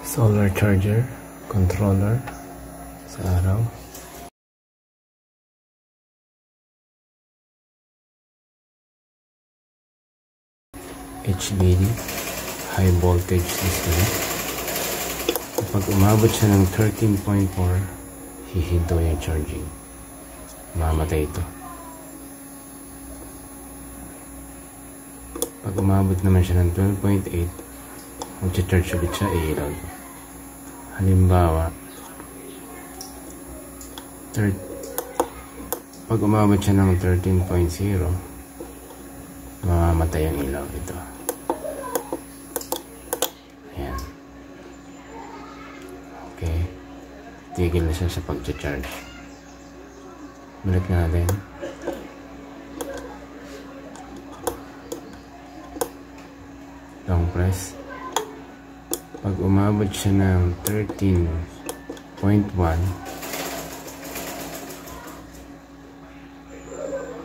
Solar charger, controller sa araw. HVD, high voltage disconnect. Kapag umabot siya ng 13.4, hihinto yung charging. Mamatay ito. Pag umabot naman siya ng 12.8, mag-charge ulit siya, iilaw. Halimbawa, pag umabot siya ng 13.0, mamamatay ang ilaw ito. Ayan. Okay. Tigil na siya sa pag-charge. Balik natin. Long press. Pag umabot siya ng 13.1,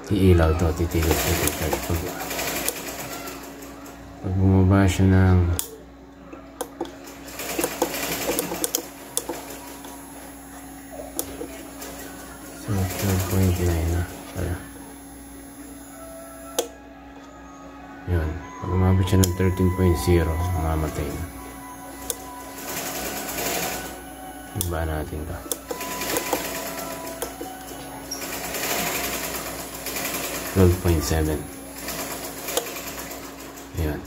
iilaw to, titigil sa pag-charge. Pag bumaba siya ng 12.9 na pala. Yun. Pag umabot siya ng 13.0, mamamatay na. Iba natin to. 12.7. Ayan.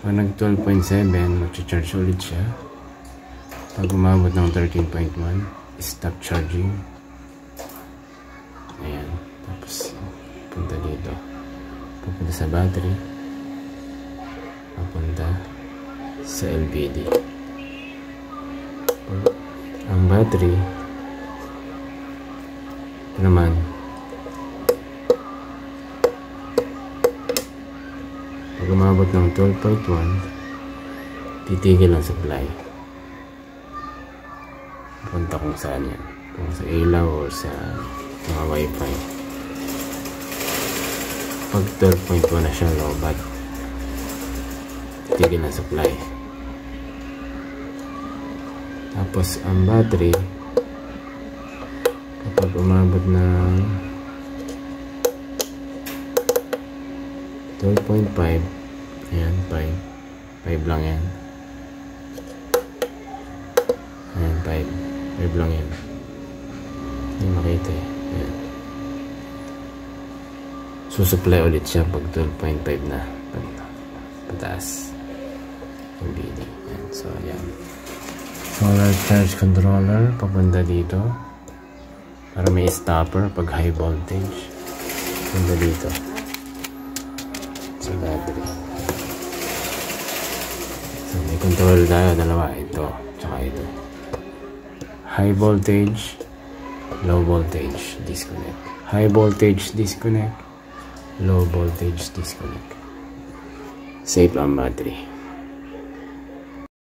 Pag nag 12.7, mag-charge ulit siya. Pag umabot ng 13.1, stop charging. Ayan. Tapos, punta dito. Pupunta sa battery. Papunta sa LVD. Ang battery, ito naman, pag umabot ng 12.1, titigil ang supply. Punta kung saan yan, kung sa ilaw o sa mga wifi. Pag 12.1 na siya lobat, titigil ang supply. Tapos ang battery, kapag umabot ng 12.5, ayan, 5 lang yan. Ayan, 5 lang yan. Hindi makita eh. Ayan. Susupply ulit siya pag 12.5 na pataas yung BD. Ayan. So ayan, solar charge controller papunta dito para may stopper pag high voltage. Papunta dito sa battery. So may control tayo, dalawa, ito tsaka ito. High voltage, low voltage disconnect. High voltage disconnect, low voltage disconnect. Save ang battery.